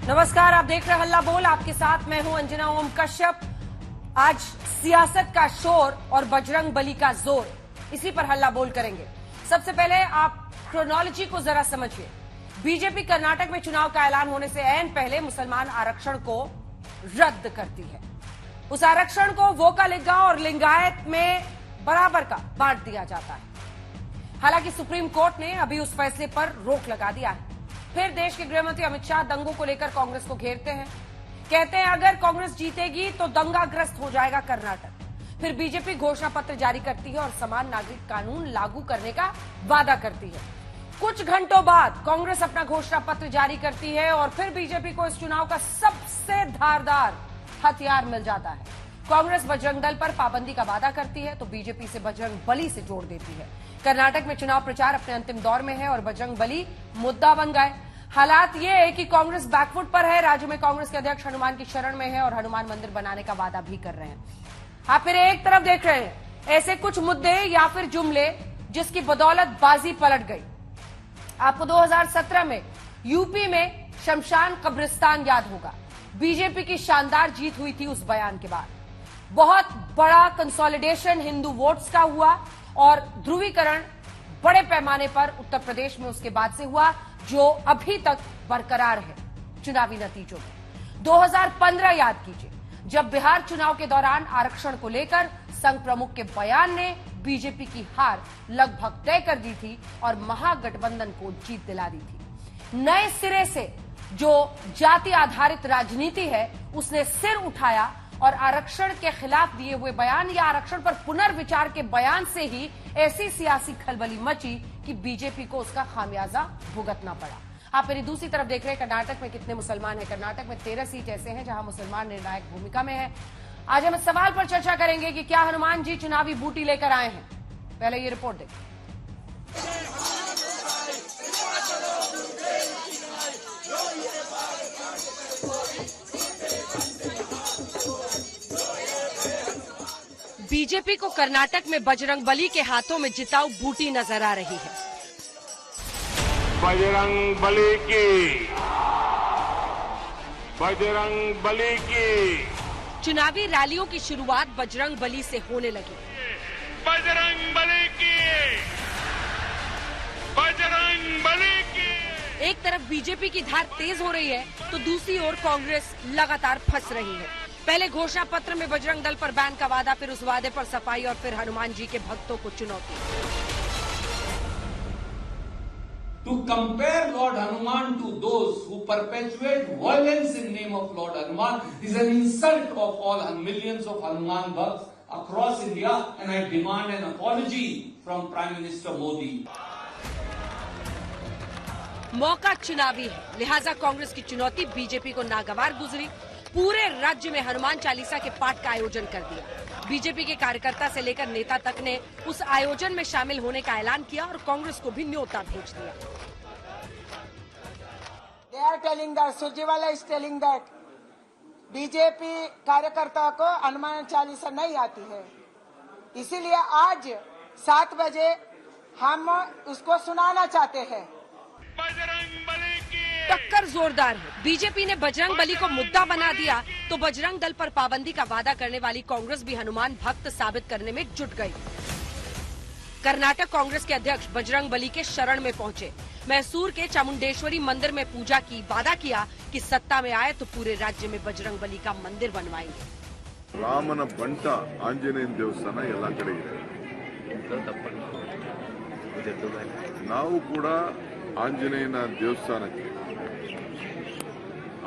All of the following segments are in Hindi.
नमस्कार, आप देख रहे हैं हल्ला बोल। आपके साथ मैं हूं अंजना ओम कश्यप। आज सियासत का शोर और बजरंग बली का जोर, इसी पर हल्ला बोल करेंगे। सबसे पहले आप क्रोनोलॉजी को जरा समझिए। बीजेपी कर्नाटक में चुनाव का ऐलान होने से ऐन पहले मुसलमान आरक्षण को रद्द करती है। उस आरक्षण को वोका लिग्गा और लिंगायत में बराबर का बांट दिया जाता है। हालांकि सुप्रीम कोर्ट ने अभी उस फैसले पर रोक लगा दिया है। फिर देश के गृहमंत्री अमित शाह दंगों को लेकर कांग्रेस को घेरते हैं। कहते हैं अगर कांग्रेस जीतेगी तो दंगाग्रस्त हो जाएगा कर्नाटक। फिर बीजेपी घोषणा पत्र जारी करती है और समान नागरिक कानून लागू करने का वादा करती है। कुछ घंटों बाद कांग्रेस अपना घोषणा पत्र जारी करती है और फिर बीजेपी को इस चुनाव का सबसे धारदार हथियार मिल जाता है। कांग्रेस बजरंग दल पर पाबंदी का वादा करती है तो बीजेपी से बजरंग बली से जोड़ देती है। कर्नाटक में चुनाव प्रचार अपने अंतिम दौर में है और बजरंग बली मुद्दा बन गए। हालात ये है कि कांग्रेस बैकफुट पर है। राज्य में कांग्रेस के अध्यक्ष हनुमान की शरण में है और हनुमान मंदिर बनाने का वादा भी कर रहे हैं। आप फिर एक तरफ देख रहे हैं ऐसे कुछ मुद्दे या फिर जुमले जिसकी बदौलत बाजी पलट गई। आपको 2017 में यूपी में शमशान कब्रिस्तान याद होगा। बीजेपी की शानदार जीत हुई थी उस बयान के बाद। बहुत बड़ा कंसोलिडेशन हिंदू वोट्स का हुआ और ध्रुवीकरण बड़े पैमाने पर उत्तर प्रदेश में उसके बाद से हुआ, जो अभी तक बरकरार है चुनावी नतीजों में। 2015 याद कीजिए, जब बिहार चुनाव के दौरान आरक्षण को लेकर संघ प्रमुख के बयान ने बीजेपी की हार लगभग तय कर दी थी और महागठबंधन को जीत दिला दी थी। नए सिरे से जो जाति आधारित राजनीति है उसने सिर उठाया और आरक्षण के खिलाफ दिए हुए बयान या आरक्षण पर पुनर्विचार के बयान से ही ऐसी सियासी खलबली मची कि बीजेपी को उसका खामियाजा भुगतना पड़ा। आप मेरी दूसरी तरफ देख रहे हैं कर्नाटक में कितने मुसलमान हैं। कर्नाटक में 13 सीट ऐसे हैं जहां मुसलमान निर्णायक भूमिका में है। आज हम इस सवाल पर चर्चा करेंगे कि क्या हनुमान जी चुनावी बूटी लेकर आए हैं। पहले ये रिपोर्ट देखिए। बीजेपी को कर्नाटक में बजरंग बली के हाथों में जिताऊ बूटी नजर आ रही है। बजरंग बली की, बजरंग बली की। चुनावी रैलियों की शुरुआत बजरंग बली से होने लगी। बजरंग बली की, बजरंग बली की। एक तरफ बीजेपी की धार तेज हो रही है तो दूसरी ओर कांग्रेस लगातार फंस रही है। पहले घोषणा पत्र में बजरंग दल पर बैन का वादा, फिर उस वादे पर सफाई और फिर हनुमान जी के भक्तों को चुनौती। To compare Lord Hanuman to those who perpetuate violence in name of Lord Hanuman is an insult of all millions of Hanuman bhakts across India, and I demand an apology from Prime Minister Modi. मौका चुनावी है, लिहाजा कांग्रेस की चुनौती बीजेपी को नागवार गुजरी। पूरे राज्य में हनुमान चालीसा के पाठ का आयोजन कर दिया। बीजेपी के कार्यकर्ता से लेकर नेता तक ने उस आयोजन में शामिल होने का ऐलान किया और कांग्रेस को भी न्योता भेज दिया। They are telling that Surjewala is telling that BJP कार्यकर्ता को हनुमान चालीसा नहीं आती है, इसीलिए आज 7 बजे हम उसको सुनाना चाहते हैं। बजरंग बली की टक्कर जोरदार है। बीजेपी ने बजरंग बली को मुद्दा बना दिया तो बजरंग दल पर पाबंदी का वादा करने वाली कांग्रेस भी हनुमान भक्त साबित करने में जुट गई। कर्नाटक कांग्रेस के अध्यक्ष बजरंग बली के शरण में पहुंचे। मैसूर के चामुंडेश्वरी मंदिर में पूजा की, वादा किया कि सत्ता में आए तो पूरे राज्य में बजरंग बली का मंदिर बनवाएंगे। रामन बंट आंजनेय देवस्थान ಎಲ್ಲ ಕಡೆ ಇದೆ। ನಾವು ಕೂಡ ಆಂಜನೇಯನ ದೇವಸ್ಥಾನಕ್ಕೆ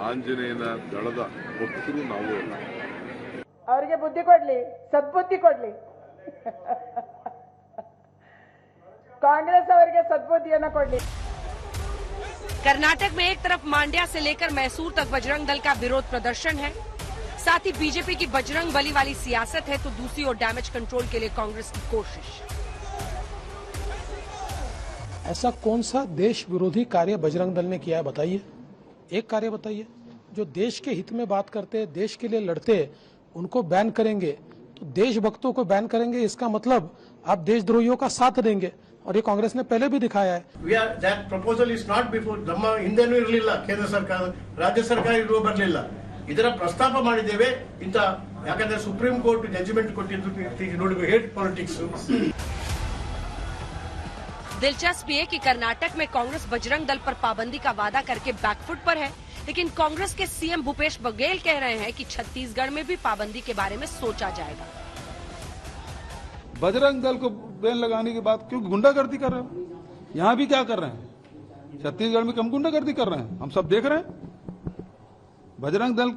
ಆಂಜನೇಯನ ದಳದ ಭಕ್ತರು ನಾವು ಎಲ್ಲ ಅವರಿಗೆ ಬುದ್ಧಿ ಕೊಡ್ಲಿ, ಸದ್ಬುದ್ಧಿ ಕೊಡ್ಲಿ। ಕಾಂಗ್ರೆಸ್ ಅವರಿಗೆ ಸದ್ಬುದ್ಧಿಯನ್ನು ಕೊಡ್ಲಿ। कर्नाटक में एक तरफ मांड्या से लेकर मैसूर तक बजरंग दल का विरोध प्रदर्शन है। साथ ही बीजेपी की बजरंग बली वाली सियासत है तो दूसरी ओर डैमेज कंट्रोल के लिए कांग्रेस की कोशिश। ऐसा कौन सा देश विरोधी कार्य बजरंग दल ने किया है बताइए। एक कार्य बताइए जो देश के हित में बात करते, देश के लिए लड़ते, उनको बैन करेंगे तो देशभक्तों को बैन करेंगे, इसका मतलब आप देशद्रोहियों का साथ देंगे और ये कांग्रेस ने पहले भी दिखाया है। that proposal is not before ನಮ್ಮ ಹಿಂದೆನೂ ಇರಲಿಲ್ಲ, ಕೇಂದ್ರ ಸರ್ಕಾರ ರಾಜ್ಯ ಸರ್ಕಾರ ಇರುವ ಬರಲಿಲ್ಲ. ಇದರ ಪ್ರಸ್ತಾಪ ಮಾಡಿದ್ದೇವೆ ಇಂತ, ಯಾಕಂದ್ರೆ ಸುಪ್ರೀಂ ಕೋರ್ಟ್ ಜಡ್ಜ್ಮೆಂಟ್ ಕೊಟ್ಟಿದ್ದು ನೋಡಿ, ಹೇಟ್ ಪೊಲಿಟಿಕ್ಸ್. दिलचस्प ये कि कर्नाटक में कांग्रेस बजरंग दल पर पाबंदी का वादा करके बैकफुट पर है, लेकिन कांग्रेस के सीएम भूपेश बघेल कह रहे हैं कि छत्तीसगढ़ में भी पाबंदी के बारे में सोचा जाएगा। बजरंग दल को बैन लगाने की बात क्यों? गुंडागर्दी कर रहे हो, यहाँ भी क्या कर रहे हैं? छत्तीसगढ़ में कम गुंडागर्दी कर रहे हैं, हम सब देख रहे हैं। बजरंग दल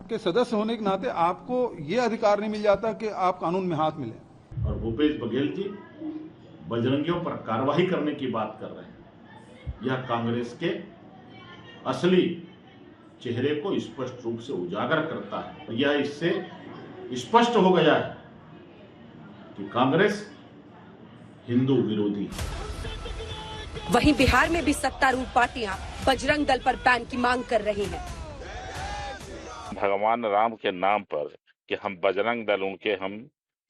के सदस्य होने के नाते आपको ये अधिकार नहीं मिल जाता कि आप कानून में हाथ मिले। और भूपेश बघेल जी बजरंगियों पर कार्रवाई करने की बात कर रहे हैं, यह कांग्रेस के असली चेहरे को स्पष्ट रूप से उजागर करता है। यह इससे स्पष्ट हो गया है कि कांग्रेस हिंदू विरोधी है। वहीं बिहार में भी सत्तारूढ़ पार्टियां बजरंग दल पर बैन की मांग कर रही हैं। भगवान राम के नाम पर कि हम बजरंग दल उनके हम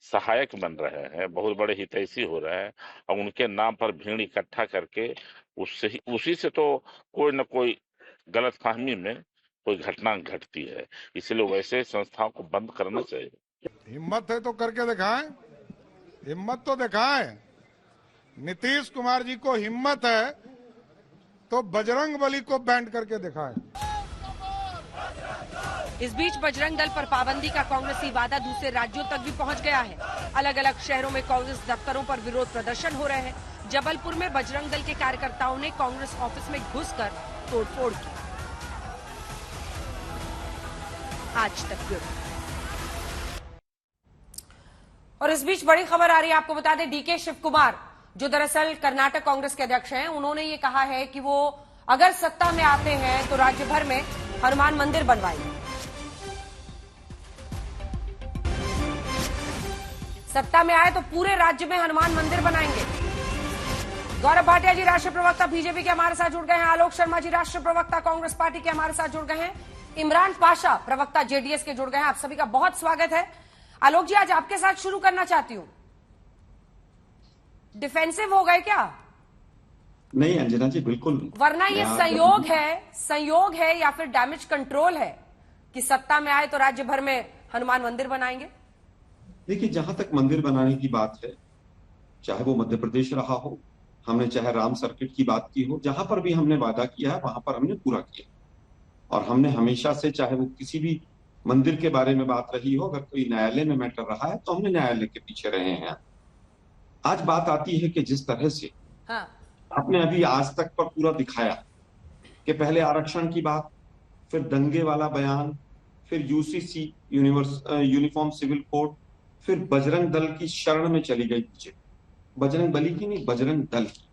सहायक बन रहे हैं, बहुत बड़े हितैषी हो रहे हैं, और उनके नाम पर भीड़ इकट्ठा करके उसी से तो कोई न कोई गलतफहमी में कोई घटना घटती है। इसलिए वैसे संस्थाओं को बंद करना चाहिए। हिम्मत है तो करके दिखाएं, हिम्मत तो दिखाएं। नीतीश कुमार जी को हिम्मत है तो बजरंग बली को बैन करके दिखाएं। इस बीच बजरंग दल पर पाबंदी का कांग्रेसी वादा दूसरे राज्यों तक भी पहुंच गया है। अलग अलग शहरों में कांग्रेस दफ्तरों पर विरोध प्रदर्शन हो रहे हैं। जबलपुर में बजरंग दल के कार्यकर्ताओं ने कांग्रेस ऑफिस में घुसकर तोड़फोड़ की। आज तक ब्यूरो। और इस बीच बड़ी खबर आ रही है, आपको बता दें, डीके शिव कुमार जो दरअसल कर्नाटक कांग्रेस के अध्यक्ष हैं, उन्होंने ये कहा है कि वो अगर सत्ता में आते हैं तो राज्य भर में हनुमान मंदिर बनवाएंगे। सत्ता में आए तो पूरे राज्य में हनुमान मंदिर बनाएंगे। गौरव भाटिया जी राष्ट्रीय प्रवक्ता बीजेपी के हमारे साथ जुड़ गए हैं। आलोक शर्मा जी राष्ट्रीय प्रवक्ता कांग्रेस पार्टी के हमारे साथ जुड़ गए हैं। इमरान पाशा प्रवक्ता जेडीएस के जुड़ गए हैं। आप सभी का बहुत स्वागत है। आलोक जी, आज आपके साथ शुरू करना चाहती हूं। डिफेंसिव हो गए क्या? नहीं अंजना जी, बिल्कुल। वरना ये संयोग है या फिर डैमेज कंट्रोल है कि सत्ता में आए तो राज्य भर में हनुमान मंदिर बनाएंगे? देखिए, जहां तक मंदिर बनाने की बात है, चाहे वो मध्य प्रदेश रहा हो, हमने चाहे राम सर्किट की बात की हो, जहां पर भी हमने वादा किया है वहां पर हमने पूरा किया। और हमने हमेशा से, चाहे वो किसी भी मंदिर के बारे में बात रही हो, अगर कोई न्यायालय में मैटर रहा है तो हमने न्यायालय के पीछे रहे हैं। आज बात आती है कि जिस तरह से आपने अभी आज तक पर पूरा दिखाया कि पहले आरक्षण की बात, फिर दंगे वाला बयान, फिर यूसीसी यूनिफॉर्म सिविल कोड, फिर बजरंग दल की शरण में चली गई बीजेपी। बजरंग बली की नहीं, बजरंग दल की।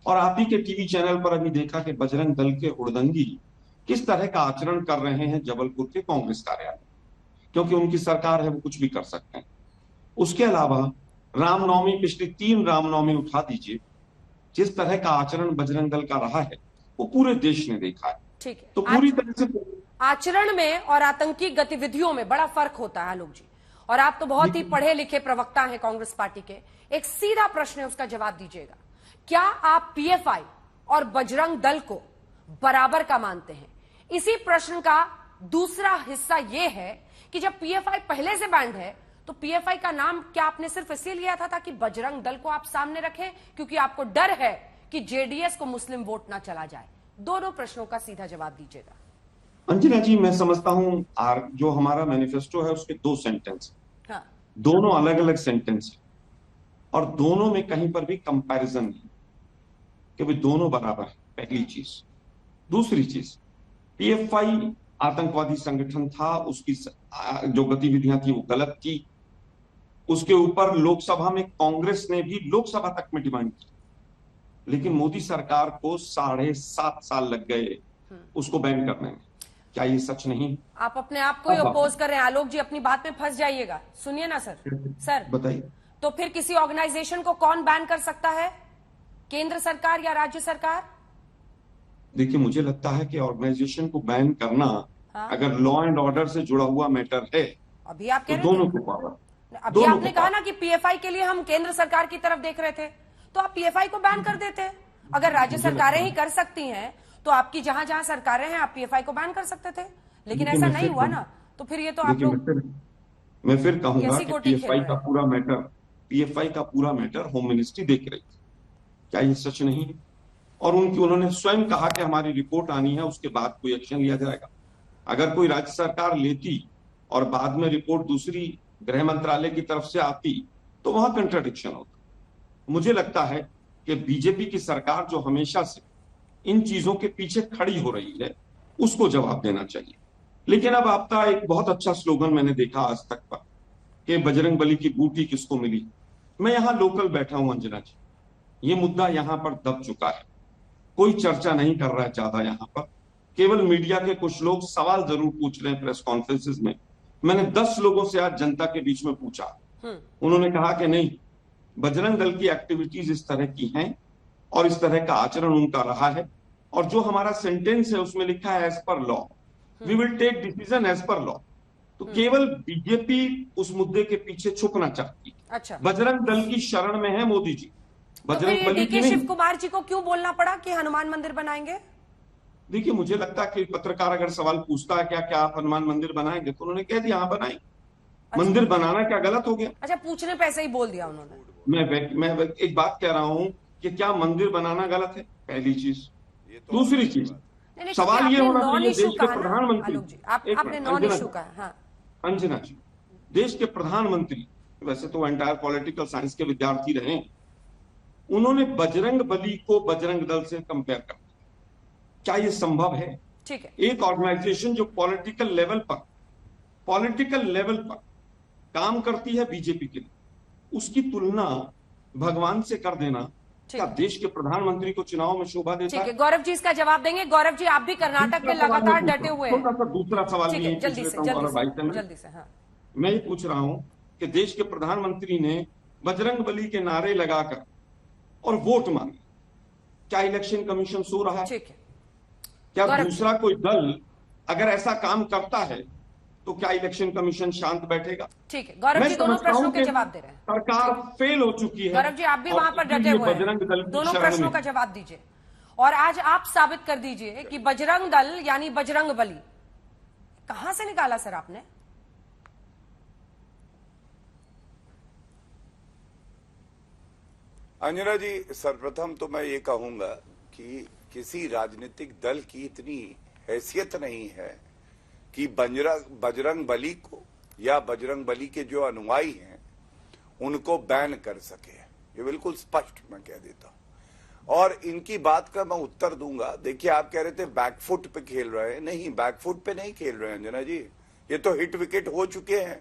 और आप ही के टीवी चैनल पर अभी देखा कि बजरंग दल के हुड़दंगी किस तरह का आचरण कर रहे हैं जबलपुर के कांग्रेस कार्यालय, क्योंकि उनकी सरकार है, वो कुछ भी कर सकते हैं। उसके अलावा रामनवमी, पिछली 3 रामनवमी उठा दीजिए, जिस तरह का आचरण बजरंग दल का रहा है वो पूरे देश ने देखा है। ठीक है, तो पूरी तरह से आचरण में और आतंकी गतिविधियों में बड़ा फर्क होता है आलोक जी, और आप तो बहुत ही पढ़े लिखे प्रवक्ता हैं कांग्रेस पार्टी के। एक सीधा प्रश्न है, उसका जवाब दीजिएगा। क्या आप पीएफआई और बजरंग दल को बराबर का मानते हैं? इसी प्रश्न का दूसरा हिस्सा यह है कि जब पीएफआई पहले से बैंड है तो पीएफआई का नाम क्या आपने सिर्फ इसलिए लिया था ताकि बजरंग दल को आप सामने रखें, क्योंकि आपको डर है कि जेडीएस को मुस्लिम वोट ना चला जाए? दोनों प्रश्नों का सीधा जवाब दीजिएगा। अंजना जी, मैं समझता हूं जो हमारा मैनिफेस्टो है उसके 2 सेंटेंस, दोनों अलग अलग सेंटेंस है, और दोनों में कहीं पर भी कंपैरिजन नहीं कि वे दोनों बराबर है। पहली चीज। दूसरी चीज, पीएफआई आतंकवादी संगठन था, उसकी जो गतिविधियां थी वो गलत थी। उसके ऊपर लोकसभा में कांग्रेस ने भी लोकसभा तक में डिमांड की, लेकिन मोदी सरकार को 7.5 साल लग गए उसको बैन करने में। क्या ये सच नहीं? आप अपने आप को ही अपोज कर रहे हैं आलोक जी, अपनी बात में फंस जाइएगा। सुनिए ना सर बताइए। तो फिर किसी ऑर्गेनाइजेशन को कौन बैन कर सकता है, केंद्र सरकार या राज्य सरकार? देखिए, मुझे लगता है कि ऑर्गेनाइजेशन को बैन करना अगर लॉ एंड ऑर्डर से जुड़ा हुआ मैटर है, अभी आप कह तो रहे दोनों को पावर। अभी आपने कहा ना कि पीएफआई के लिए हम केंद्र सरकार की तरफ देख रहे थे, तो आप पीएफआई को बैन कर देते। अगर राज्य सरकारें ही कर सकती हैं तो आपकी जहां जहां सरकारें हैं आप पीएफआई को बैन कर सकते थे, लेकिन ऐसा नहीं हुआ ना। तो फिर ये तो आप लोग, मैं फिर कहूंगा कैसी कि गोटी खेल पीएफआई रहे का हैं? पीएफआई का पूरा मैटर होम मिनिस्ट्री देख रही थी। क्या ये सच नहीं है? और उन्होंने स्वयं कहा कि हमारी रिपोर्ट आनी है, उसके बाद कोई एक्शन लिया जाएगा। अगर कोई राज्य सरकार लेती और बाद में रिपोर्ट दूसरी गृह मंत्रालय की तरफ से आती तो वहां कंट्राडिक्शन होता। मुझे लगता है कि बीजेपी की सरकार जो हमेशा से इन चीजों के पीछे खड़ी हो रही है उसको जवाब देना चाहिए। लेकिन अब आपका एक बहुत अच्छा स्लोगन मैंने देखा आज तक पर कि बजरंग बली की बूटी किसको मिली। मैं यहां लोकल बैठा हूं अंजना जी, ये मुद्दा यहां पर दब चुका है, कोई चर्चा नहीं कर रहा है ज्यादा यहां पर। केवल मीडिया के कुछ लोग सवाल जरूर पूछ रहे हैं प्रेस कॉन्फ्रेंसेस में। मैंने 10 लोगों से आज जनता के बीच में पूछा, उन्होंने कहा कि नहीं, बजरंग दल की एक्टिविटीज इस तरह की हैं और इस तरह का आचरण उनका रहा है, और जो हमारा सेंटेंस है उसमें लिखा है as per law, we will take decision as per law. तो केवल बीजेपी उस मुद्दे के पीछे छुपना चाहती है। अच्छा, बजरंग दल की शरण में है मोदी जी, बजरंग बली की डीके नहीं। शिव कुमार जी को क्यों बोलना पड़ा कि हनुमान मंदिर बनाएंगे? देखिए, मुझे लगता है कि पत्रकार अगर सवाल पूछता है क्या आप हनुमान मंदिर बनाएंगे, तो उन्होंने कह दिया हाँ बनाएंगे। अच्छा। मंदिर बनाना क्या गलत हो गया? अच्छा, पूछने पे ऐसे ही बोल दिया उन्होंने। मैं एक बात कह रहा हूं कि क्या मंदिर बनाना गलत है, पहली चीज। दूसरी चीज, सवाल ये होना चाहिए देश के प्रधानमंत्री, आपने नॉन इशू कहा। हाँ अंजना जी, देश के प्रधानमंत्री वैसे तो एंटायर पॉलिटिकल साइंस के विद्यार्थी रहे, उन्होंने बजरंग बली को बजरंग दल से कंपेयर कर दिया। क्या ये संभव है? ठीक है, एक ऑर्गेनाइजेशन जो पॉलिटिकल लेवल पर काम करती है बीजेपी के लिए, उसकी तुलना भगवान से कर देना क्या देश के प्रधानमंत्री को चुनाव में शोभा देता है? ठीक है, गौरव जी इसका जवाब देंगे। गौरव जी, आप भी कर्नाटक में लगातार डटे हुए हैं। दूसरा सवाल ठीक है, जल्दी से जल्दी से। हाँ, मैं ये पूछ रहा हूं कि देश के प्रधानमंत्री ने बजरंग बली के नारे लगाकर और वोट मांगे, क्या इलेक्शन कमीशन सो रहा है? ठीक है, क्या दूसरा कोई दल अगर ऐसा काम करता है तो क्या इलेक्शन कमीशन शांत बैठेगा? ठीक है, गौरव जी दोनों प्रश्नों के जवाब दे रहे हैं। सरकार फेल हो चुकी है। गौरव जी, आप भी वहां पर डटे हुए हैं, दोनों प्रश्नों का जवाब दीजिए और आज आप साबित कर दीजिए कि बजरंग दल यानी बजरंग बली कहां से निकाला सर आपने? अंजना जी, सर्वप्रथम तो मैं ये कहूंगा कि किसी राजनीतिक दल की इतनी हैसियत नहीं है कि बजरंग बली को या बजरंग बली के जो अनुयायी हैं उनको बैन कर सके। ये बिल्कुल स्पष्ट मैं कह देता हूं और इनकी बात का मैं उत्तर दूंगा। देखिए, आप कह रहे थे बैकफुट पे खेल रहे हैं, नहीं, बैकफुट पे नहीं खेल रहे हैं अंजना जी, ये तो हिट विकेट हो चुके हैं।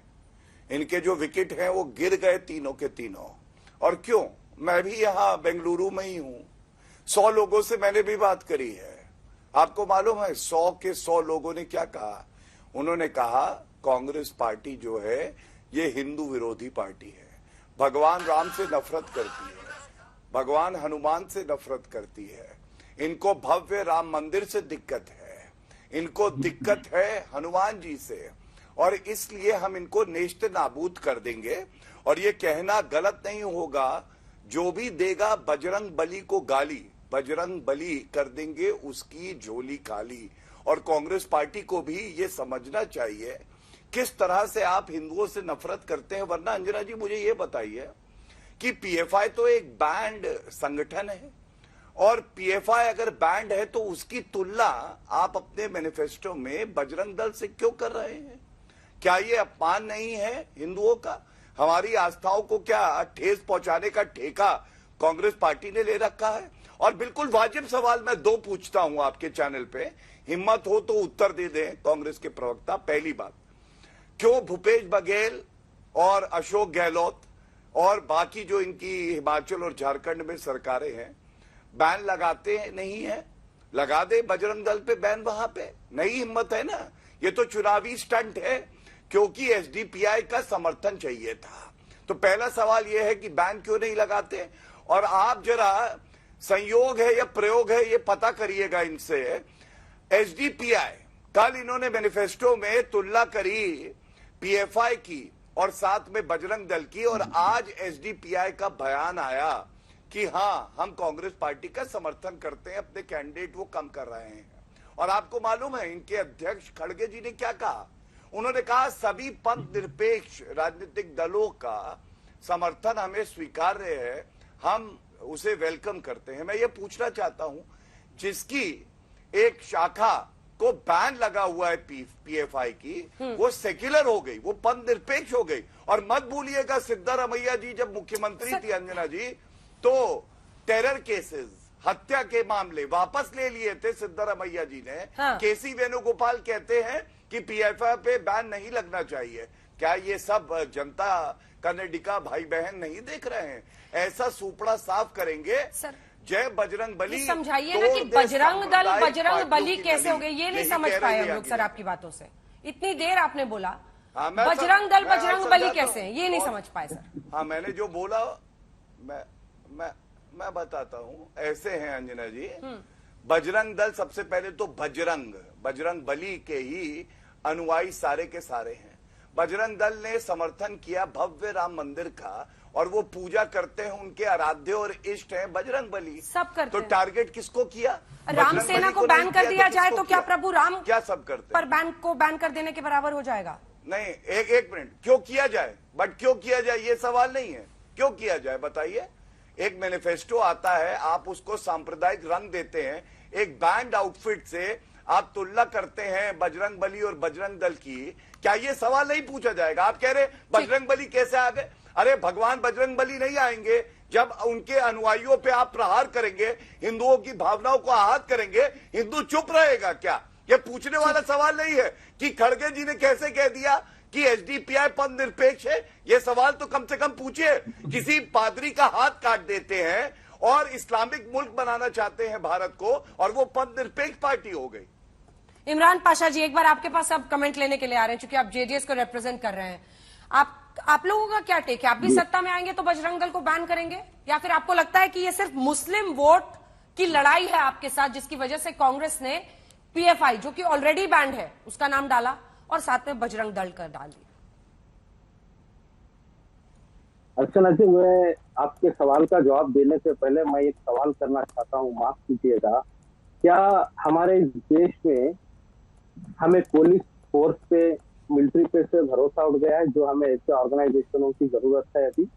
इनके जो विकेट हैं वो गिर गए तीनों के तीनों। और क्यों, मैं भी यहां बेंगलुरु में ही हूं, 100 लोगों से मैंने भी बात करी है। आपको मालूम है 100 के 100 लोगों ने क्या कहा? उन्होंने कहा कांग्रेस पार्टी जो है ये हिंदू विरोधी पार्टी है, भगवान राम से नफरत करती है, भगवान हनुमान से नफरत करती है, इनको भव्य राम मंदिर से दिक्कत है, इनको दिक्कत है हनुमान जी से, और इसलिए हम इनको नेस्त नाबूद कर देंगे। और ये कहना गलत नहीं होगा, जो भी देगा बजरंग बली को गाली, बजरंग बली कर देंगे उसकी झोली खाली। और कांग्रेस पार्टी को भी ये समझना चाहिए किस तरह से आप हिंदुओं से नफरत करते हैं। वरना अंजना जी, मुझे ये बताइए कि पीएफआई तो एक बैंड संगठन है, और पीएफआई अगर बैंड है तो उसकी तुलना आप अपने मैनिफेस्टो में बजरंग दल से क्यों कर रहे हैं? क्या ये अपमान नहीं है हिंदुओं का? हमारी आस्थाओं को क्या ठेस पहुंचाने का ठेका कांग्रेस पार्टी ने ले रखा है? और बिल्कुल वाजिब सवाल मैं 2 पूछता हूं आपके चैनल पे, हिम्मत हो तो उत्तर दे दें कांग्रेस के प्रवक्ता। पहली बात, क्यों भूपेश बघेल और अशोक गहलोत और बाकी जो इनकी हिमाचल और झारखंड में सरकारें हैं बैन लगाते नहीं है? लगा दे बजरंग दल पे बैन, वहां पे नहीं हिम्मत है ना? ये तो चुनावी स्टंट है, क्योंकि एसडीपीआई का समर्थन चाहिए था। तो पहला सवाल यह है कि बैन क्यों नहीं लगाते? और आप जरा संयोग है या प्रयोग है ये पता करिएगा इनसे। एसडीपीआई, कल इन्होंने मैनिफेस्टो में तुलना करी पीएफआई की और साथ में बजरंग दल की, और आज एसडीपीआई का बयान आया कि हाँ हम कांग्रेस पार्टी का समर्थन करते हैं, अपने कैंडिडेट वो कम कर रहे हैं। और आपको मालूम है इनके अध्यक्ष खड़गे जी ने क्या कहा? उन्होंने कहा सभी पंथ निरपेक्ष राजनीतिक दलों का समर्थन हमें स्वीकार्य है, हम उसे वेलकम करते हैं। मैं ये पूछना चाहता हूं, जिसकी एक शाखा को बैन लगा हुआ है पीएफआई की, वो सेक्युलर हो गई, वो पंथ निरपेक्ष हो गई। और मत भूलिएगा सिद्धारमैया जी जब मुख्यमंत्री थी अंजना जी, तो टेरर केसेस, हत्या के मामले वापस ले लिए थे सिद्धारमैया जी ने। हाँ। केसी वेणुगोपाल कहते हैं कि पीएफआई पे बैन नहीं लगना चाहिए। क्या ये सब जनता कर्नाटका भाई बहन नहीं देख रहे हैं? ऐसा सुपड़ा साफ करेंगे सर, जय बजरंग बली। समझाइए ना कि बजरंग दल बजरंग बली कैसे हो गए, ये नहीं समझ पाए हम लोग सर आपकी बातों से। इतनी देर आपने बोला बजरंग दल बजरंग बली कैसे है, ये नहीं समझ पाए सर। हाँ, मैंने जो बोला मैं बताता हूँ, ऐसे हैं अंजना जी। बजरंग दल सबसे पहले तो बजरंग बली के ही अनुयायी सारे के सारे हैं। बजरंग दल ने समर्थन किया भव्य राम मंदिर का, और वो पूजा करते हैं, उनके आराध्य और इष्ट हैं बजरंग बली। सब करते तो हैं। टारगेट किसको किया? राम सेना को बैन कर दिया जाए तो क्या प्रभु राम क्या सब करते पर बैन कर देने के बराबर हो जाएगा? नहीं, एक मिनट, क्यों किया जाए? बट क्यों किया जाए ये सवाल नहीं है, क्यों किया जाए बताइए। एक मैनिफेस्टो आता है, आप उसको सांप्रदायिक रंग देते हैं, एक बैंड आउटफिट से आप तुलना करते हैं बजरंग बली और बजरंग दल की, क्या ये सवाल नहीं पूछा जाएगा? आप कह रहे बजरंग बली कैसे आ गए? अरे भगवान बजरंग बली नहीं आएंगे जब उनके अनुयायियों पे आप प्रहार करेंगे, हिंदुओं की भावनाओं को आहत करेंगे, हिंदू चुप रहेगा क्या? ये पूछने वाला सवाल नहीं है कि खड़गे जी ने कैसे कह दिया कि एसडीपीआई पंथ निरपेक्ष है। ये सवाल तो कम से कम पूछिए। किसी पादरी का हाथ काट देते हैं और इस्लामिक मुल्क बनाना चाहते हैं भारत को, और वो पंथ निरपेक्ष पार्टी हो गई। इमरान पाशा जी, एक बार आपके पास अब कमेंट लेने के लिए आ रहे हैं, क्योंकि आप जेडीएस को रिप्रेजेंट कर रहे हैं। आप लोगों का क्या टेक है? आप भी सत्ता में आएंगे तो बजरंग दल को बैन करेंगे, या फिर आपको लगता है कि ये सिर्फ मुस्लिम वोट की लड़ाई है आपके साथ, जिसकी वजह से कांग्रेस ने पीएफआई जो कि ऑलरेडी बैंड है उसका नाम डाला और साथ में बजरंग दल कर डाल दिया? अर्चना जी, मैं आपके सवाल का जवाब देने से पहले मैं एक सवाल करना चाहता हूँ, माफ कीजिएगा। क्या हमारे देश में हमें पुलिस फोर्स पे, मिलिट्री पे से भरोसा उठ गया है, जो हमें ऐसे ऑर्गेनाइजेशनों की जरूरत है? अभी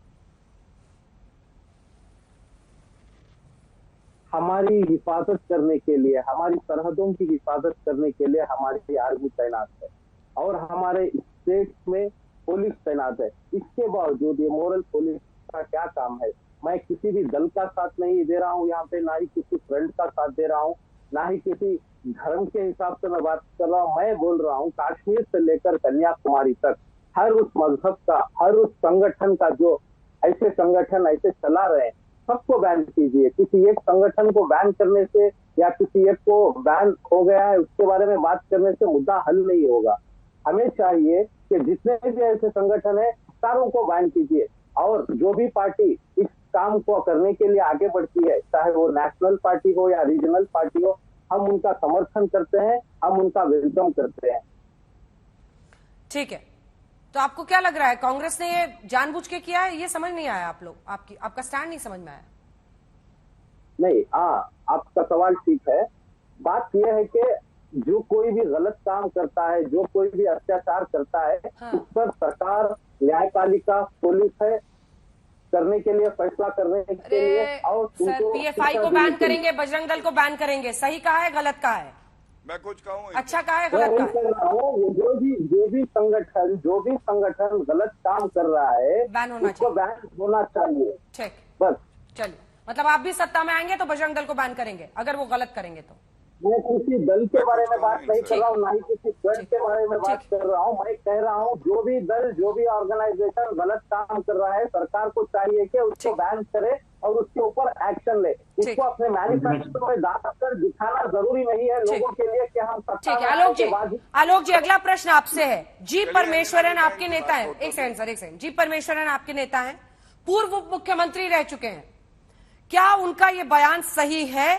हमारी हिफाजत करने के लिए, हमारी सरहदों की हिफाजत करने के लिए हमारी आर्मी तैनात है और हमारे स्टेट में पुलिस तैनात है। इसके बावजूद ये मोरल पुलिस का क्या काम है? मैं किसी भी दल का साथ नहीं दे रहा हूँ यहाँ पे, ना ही किसी फ्रेंड का साथ दे रहा हूँ, ना ही किसी धर्म के हिसाब से मैं बात कर रहा हूँ। मैं बोल रहा हूँ कश्मीर से लेकर कन्याकुमारी तक हर उस मजहब का, हर उस संगठन का जो ऐसे संगठन ऐसे चला रहे हैं, सबको बैन कीजिए। किसी एक संगठन को बैन करने से या किसी एक को बैन हो गया है उसके बारे में बात करने से मुद्दा हल नहीं होगा। हमें चाहिए कि जितने भी ऐसे संगठन है सारों को बैन कीजिए, और जो भी पार्टी इस काम को करने के लिए आगे बढ़ती है, चाहे वो नेशनल पार्टी हो या रीजनल पार्टी हो, हम उनका समर्थन करते हैं, हम उनका वेलकम करते हैं। ठीक है, तो आपको क्या लग रहा है, कांग्रेस ने ये जानबूझ के किया है? ये समझ नहीं आया आप लोग, आपका स्टैंड नहीं समझ में आया? नहीं, आपका सवाल ठीक है। बात यह है कि जो कोई भी गलत काम करता है, जो कोई भी अत्याचार करता है, उस पर सरकार, न्यायपालिका, पुलिस है करने के लिए, फैसला करने के लिए। और सर, पीएफआई को बैन करेंगे, बजरंग दल को बैन करेंगे, सही कहा है गलत कहा है? मैं कुछ कहूँ? अच्छा कहा है गलत कहा है? जो भी संगठन गलत काम कर रहा है बैन होना उसको बैन होना चाहिए। ठीक, बस। चलिए, मतलब आप भी सत्ता में आएंगे तो बजरंग दल को बैन करेंगे अगर वो गलत करेंगे तो? मैं किसी दल के बारे में बात नहीं कर रहा हूँ, ना ही किसी फ्रेंड के बारे में बात कर रहा हूँ। मैं कह रहा हूँ जो भी दल, जो भी ऑर्गेनाइजेशन गलत काम कर रहा है, सरकार को चाहिए कि उसको बैन करे और उसके ऊपर एक्शन ले। इसको अपने मैनिफेस्टो में डालकर दिखाना जरूरी नहीं है लोगों के लिए कि हम सत्ता में आलोक जी, अगला प्रश्न आपसे है। जी परमेश्वरन आपके नेता है, एक सेकंड सर, एक सेकंड। जी परमेश्वरन आपके नेता है, पूर्व उप मुख्यमंत्री रह चुके हैं। क्या उनका ये बयान सही है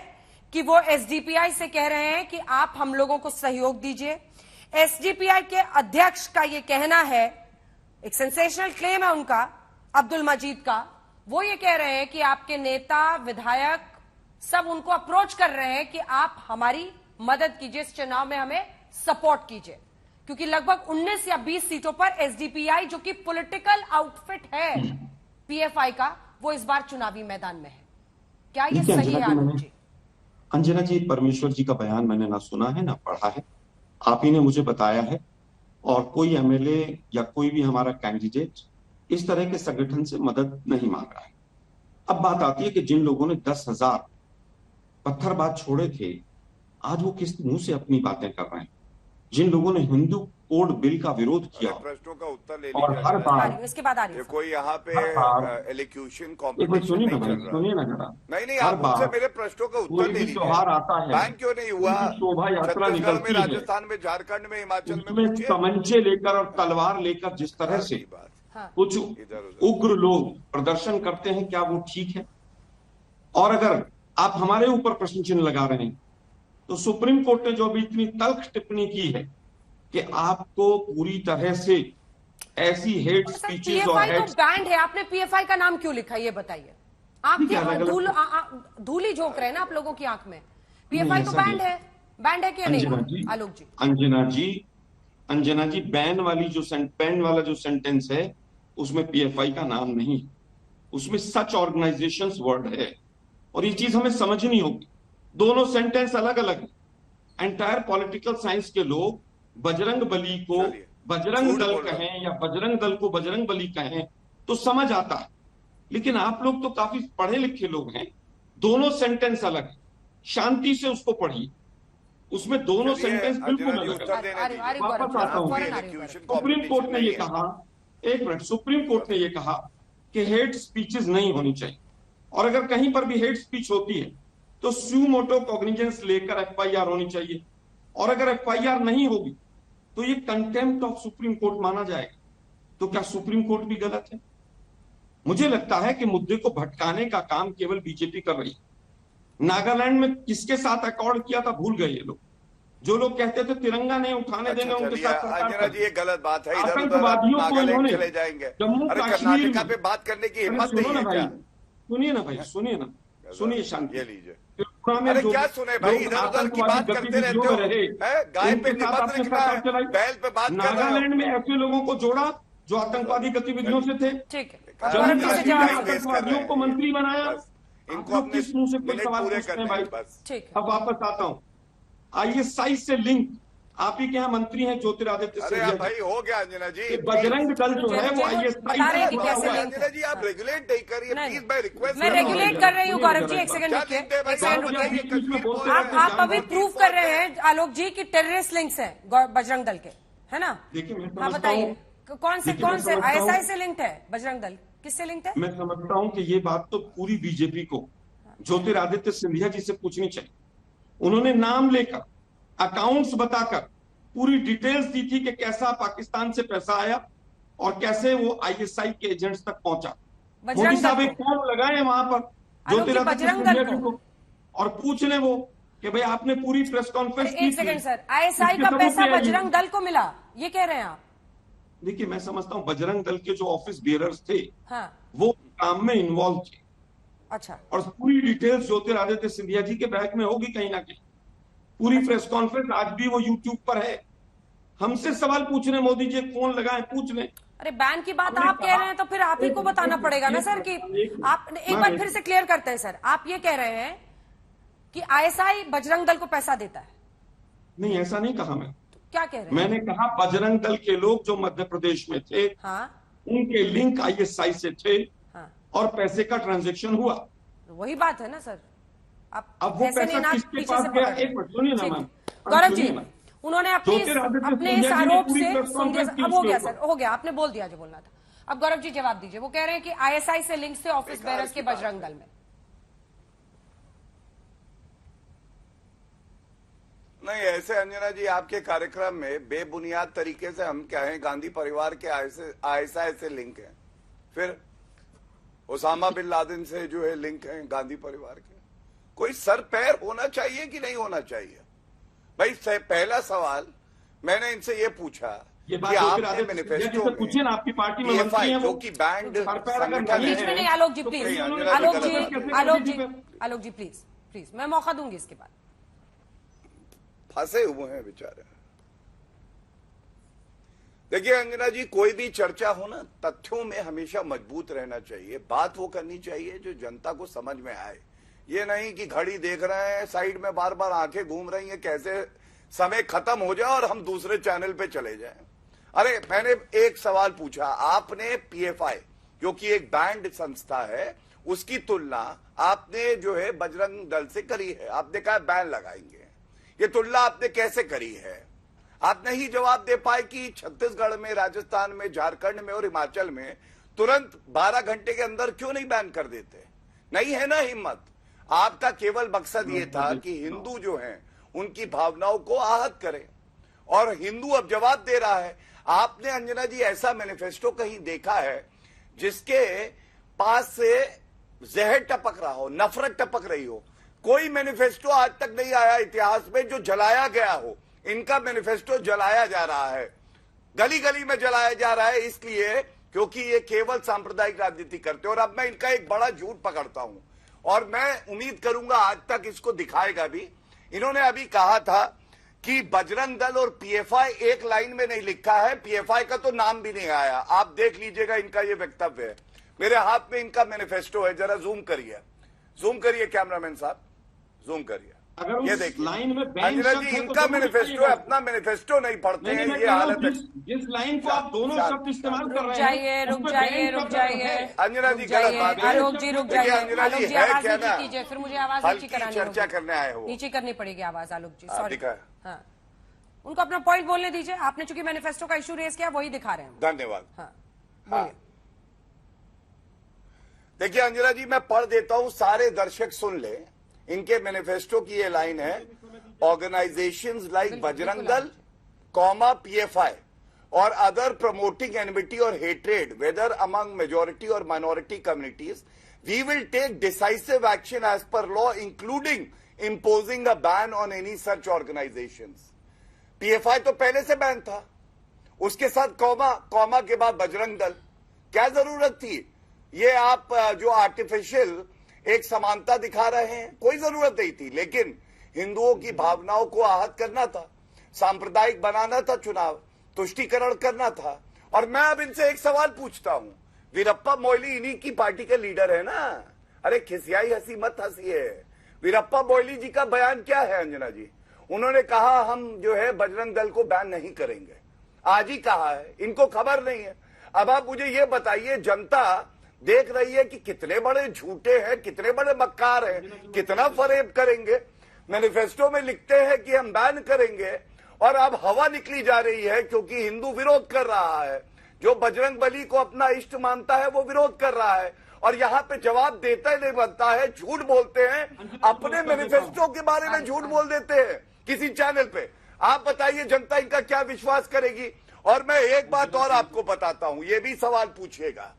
कि वो एसडीपीआई से कह रहे हैं कि आप हम लोगों को सहयोग दीजिए? एसडीपीआई के अध्यक्ष का ये कहना है, एक सेंसेशनल क्लेम है उनका, अब्दुल मजीद का, वो ये कह रहे हैं कि आपके नेता विधायक सब उनको अप्रोच कर रहे हैं कि आप हमारी मदद कीजिए, इस चुनाव में हमें सपोर्ट कीजिए, क्योंकि लगभग 19 या 20 सीटों पर एसडीपीआई जो कि पॉलिटिकल आउटफिट है पीएफआई का, वो इस बार चुनावी मैदान में है। क्या ये सही है आलोक जी? अंजना जी, परमेश्वर जी का बयान मैंने ना सुना है ना पढ़ा है, आप ही ने मुझे बताया है। और कोई एमएलए या कोई भी हमारा कैंडिडेट इस तरह के संगठन से मदद नहीं मांग रहा है। अब बात आती है कि जिन लोगों ने 10,000 पत्थरबाज छोड़े थे, आज वो किस मुंह से अपनी बातें कर रहे हैं। जिन लोगों ने हिंदू कोड बिल का विरोध किया, प्रश्नों का उत्तर ले और हर बार इसके बाद आ रही है कोई यहाँ पे एलिक्यूशन कॉम्पिटिशन सुनिए ना जरा, नहीं हर आप मुझसे बार मेरे प्रश्नों का उत्तर कोई ले भी लीजिए। त्योहार आता है, बैंक क्यों नहीं हुआ? शोभा यात्रा छत्तीसगढ़ में, निकलती है, राजस्थान में, झारखंड में, हिमाचल में उसमें पूछिए। तमंचे लेकर और तलवार लेकर जिस तरह से कुछ उग्र लोग प्रदर्शन करते हैं, क्या वो ठीक है? और अगर आप हमारे ऊपर प्रश्न चिन्ह लगा रहे हैं, तो सुप्रीम कोर्ट ने जो अभी इतनी तल्ख टिप्पणी की है कि आपको पूरी तरह से ऐसी हेट स्पीचेस और पीएफआई तो बैंड है, आपने पीएफआई का नाम क्यों लिखा ये बताइए? आपकी धूली झोंक रहे हैं ना आप लोगों की आंख में। पीएफआई तो बैंड है, बैंड है कि नहीं आलोक जी? अंजना जी, बैन वाला जो सेंटेंस है उसमें पीएफआई का नाम नहीं, उसमें सच ऑर्गेनाइजेशंस वर्ड है, और ये चीज हमें समझनी होगी। दोनों सेंटेंस अलग अलग है। एंटायर पॉलिटिकल साइंस के लोग बजरंग बली को बजरंग दल कहें या बजरंग दल को बजरंग बली कहें तो समझ आता है, लेकिन आप लोग तो काफी पढ़े लिखे लोग हैं। दोनों सेंटेंस अलग है, शांति से उसको पढ़िए, उसमें दोनों सेंटेंस बिल्कुल अलग है। वापस आता हूं, सुप्रीम कोर्ट ने ये कहा, एक मिनट, सुप्रीम कोर्ट ने ये कहा कि हेट स्पीचेस नहीं होनी चाहिए, और अगर कहीं पर भी हेट स्पीच होती है तो स्यू मोटो कॉग्निजेंस लेकर एफआईआर होनी चाहिए, और अगर एफआईआर नहीं होगी तो ये कंटेम्प्ट ऑफ सुप्रीम कोर्ट माना जाएगा। तो क्या सुप्रीम कोर्ट भी गलत है? मुझे लगता है कि मुद्दे को भटकाने का काम केवल बीजेपी कर रही है। नागालैंड में किसके साथ अकॉर्ड किया था भूल गए ये लोग। जो लोग कहते थे तिरंगा नहीं उठाने देंगे, उनके साथ सरकार जी ये गलत बात है। आतंकवादियों को इन्होंने चले जाएंगे, जम्मू कर्नाटका पे बात करने की हिम्मत नहीं है क्या? सुनिए ना भाई, सुनिए शांति। ये लीजिए, अरे क्या सुने भाई, इधर उधर की बात करते रहते हो। गाय पे निबंध लिखना है, बैल पे बात कर रहे हो। नागालैंड में ऐसे लोगों को जोड़ा जो आतंकवादी गतिविधियों से थे, ठीक है, आतंकवादियों को मंत्री बनाया। इनको किस मुंह से कोई सवाल पूछते हैं भाई? ठीक। अब वापस आता हूँ, आईएसआई से लिंक, आप ही के यहाँ मंत्री हैं ज्योतिरादित्य सिंधिया। अरे भाई हो गया अंजना जी, बजरंग दल जो है वो आईएसआई से जुड़ा हुआ है। अंजना जी आप रेगुलेट नहीं करिए प्लीज, मैं रिक्वेस्ट मैं रेगुलेट कर रही हूँ गौरव जी, एक सेकंड रुकिए, एक सेकंड रुकिए। आप अभी प्रूफ कर रहे हैं आलोक जी की टेररिस्ट लिंक्स है बजरंग दल के, है ना? हाँ बताइए, कौन से आईएसआई से लिंक्ड है बजरंग दल, किससे लिंक्ड है? मैं समझता हूँ कि ये बात तो पूरी बीजेपी को ज्योतिरादित्य सिंधिया जी से पूछनी चाहिए। उन्होंने नाम लेकर, अकाउंट्स बताकर पूरी डिटेल्स दी थी कि कैसा पाकिस्तान से पैसा आया और कैसे वो आईएसआई के एजेंट्स तक पहुंचा। मोदी साहब एक फॉर्म लगाए वहां पर ज्योतिरादित्य सिंधिया जी को, और पूछ ले वो कि भाई आपने पूरी प्रेस कॉन्फ्रेंस की। एक सेकंड सर, आईएसआई का पैसा बजरंग दल को मिला, ये कह रहे हैं आप? देखिए मैं समझता हूँ बजरंग दल के जो ऑफिस बियरर्स थे, हाँ, वो काम में इन्वॉल्व थे। अच्छा, और पूरी डिटेल्स ज्योतिरादित्य सिंधिया जी के बैग में होगी कहीं ना कहीं। पूरी प्रेस कॉन्फ्रेंस आज भी वो यूट्यूब पर है। हमसे सवाल पूछ रहे मोदी जी, फोन लगाए पूछ लें। अरे बैन की बात आप कह रहे हैं तो फिर आप ही को बताना पड़ेगा ना सर कि आप एक बार फिर से क्लियर करते हैं सर। आप ये कह रहे हैं कि आईएसआई बजरंग दल को पैसा देता है? नहीं, ऐसा नहीं कहा मैं। तो क्या कह रहे हैं? मैंने कहा बजरंग दल के लोग जो मध्य प्रदेश में थे, हाँ, उनके लिंक आईएसआई से थे, हाँ, और पैसे का ट्रांजैक्शन हुआ। वही बात है ना सर। अब वो पैसा किसके पास गया? एक मिनट सुनिए ना मैम, गौरव जी, उन्होंने अपने इस आरोप से, अब हो गया सर, हो गया, आपने बोल दिया जो बोलना था। अब गौरव जी जवाब दीजिए। वो कह रहे हैं कि आईएसआई से लिंक से ऑफिस बेरर्स के बजरंग दल में। नहीं ऐसे अंजना जी, आपके कार्यक्रम में बेबुनियाद तरीके से हम कहें गांधी परिवार के आईएसआई से लिंक है, फिर ओसामा बिन लादेन से जो है लिंक है गांधी परिवार के। कोई सर पैर होना चाहिए कि नहीं होना चाहिए भाई? पहला सवाल मैंने इनसे ये पूछा ये कि बात जो फिर आपने आगे मैनिफेस्टो में पूछिए ना, आपकी पार्टी में मंत्री PFI हैं जो वो, कि बैंड बीच में नहीं, आलोक जी प्लीज, आलोक जी प्लीज, मैं मौका दूंगी इसके बाद। फंसे हुए हैं बेचारे। देखिए अंजना जी, कोई भी चर्चा हो ना, तथ्यों में हमेशा मजबूत रहना चाहिए। बात वो करनी चाहिए जो जनता को समझ में आए। ये नहीं कि घड़ी देख रहे हैं, साइड में बार बार आंखें घूम रही हैं, कैसे समय खत्म हो जाए और हम दूसरे चैनल पे चले जाएं। अरे मैंने एक सवाल पूछा, आपने PFI जो कि एक बैंड संस्था है, उसकी तुलना आपने जो है बजरंग दल से करी है। आपने कहा बैन लगाएंगे, ये तुलना आपने कैसे करी है? आप नहीं जवाब दे पाए कि छत्तीसगढ़ में, राजस्थान में, झारखंड में और हिमाचल में तुरंत 12 घंटे के अंदर क्यों नहीं बैन कर देते? नहीं है ना हिम्मत। आपका केवल मकसद ये था कि हिंदू जो हैं उनकी भावनाओं को आहत करें, और हिंदू अब जवाब दे रहा है। आपने अंजना जी ऐसा मैनिफेस्टो कहीं देखा है जिसके पास से जहर टपक रहा हो, नफरत टपक रही हो? कोई मैनिफेस्टो आज तक नहीं आया इतिहास में जो जलाया गया हो। इनका मैनिफेस्टो जलाया जा रहा है, गली गली में जलाया जा रहा है, इसलिए क्योंकि ये केवल सांप्रदायिक राजनीति करते हैं। और अब मैं इनका एक बड़ा झूठ पकड़ता हूं, और मैं उम्मीद करूंगा आज तक इसको दिखाएगा भी। इन्होंने अभी कहा था कि बजरंग दल और PFI एक लाइन में नहीं लिखा है, PFI का तो नाम भी नहीं आया। आप देख लीजिएगा, इनका ये वक्तव्य है। मेरे हाथ में इनका मैनिफेस्टो है, जरा जूम करिए कैमरामैन साहब, जूम करिए। अगर ये उस देखिए लाइन में अंजना जी, इनका मैनिफेस्टो है, अपना मैनिफेस्टो नहीं पढ़ते हैं, ये हालत है। जिस लाइन को आप दोनों शब्द इस्तेमाल कर रहे हैं, रुक जाइए अंजना जी, गलत बात है। आलोक जी रुक जाइए, अंजना जी है आवाज क्या नीचे ना, कीजिए, फिर मुझे आवाज नीचे करानी चर्चा होगी। करने आए हो, नीचे करनी पड़ेगी आवाज। आलोक जी सॉरी, हाँ, उनको अपना पॉइंट बोलने दीजिए। आपने चूंकि मैनिफेस्टो का इशू रेज किया, वही दिखा रहे हैं। धन्यवाद। हाँ, हाँ। देखिए अंजना जी, मैं पढ़ देता हूं, सारे दर्शक सुन ले। इनके मैनिफेस्टो की ये लाइन है, organisations like Bajrang Dal, PFI और अदर प्रमोटिंग एनिमिटी और हेट्रेड वेदर अमंग मेजॉरिटी और minority communities, we will take decisive action as per law including imposing a ban on any such organizations। PFI तो पहले से बैन था, उसके साथ कॉमा के बाद बजरंग दल। क्या जरूरत थी? ये आप जो आर्टिफिशियल एक समानता दिखा रहे हैं, कोई जरूरत नहीं थी। लेकिन हिंदुओं की भावनाओं को आहत करना था, सांप्रदायिक बनाना था, चुनाव तुष्टीकरण करना था। और मैं अब इनसे एक सवाल पूछता हूं, वीरप्पा मोइली इन्हीं की पार्टी के लीडर है ना? अरे खिसियाई हंसी मत हंसिए। वीरप्पा मोइली जी का बयान क्या है अंजना जी? उन्होंने कहा हम जो है बजरंग दल को बैन नहीं करेंगे, आज ही कहा है। इनको खबर नहीं है। अब आप मुझे ये बताइए, जनता देख रही है कि कितने बड़े झूठे हैं, कितने बड़े मक्कार हैं, कितना फरेब करेंगे। मैनिफेस्टो में लिखते हैं कि हम बैन करेंगे, और अब हवा निकली जा रही है क्योंकि हिंदू विरोध कर रहा है। जो बजरंग बली को अपना इष्ट मानता है वो विरोध कर रहा है, और यहाँ पे जवाब देता ही नहीं बनता है। झूठ बोलते हैं, अपने मैनिफेस्टो के बारे में झूठ बोल देते हैं किसी चैनल पे। आप बताइए जनता इनका क्या विश्वास करेगी? और मैं एक बात और आपको बताता हूं, ये भी सवाल पूछिएगा।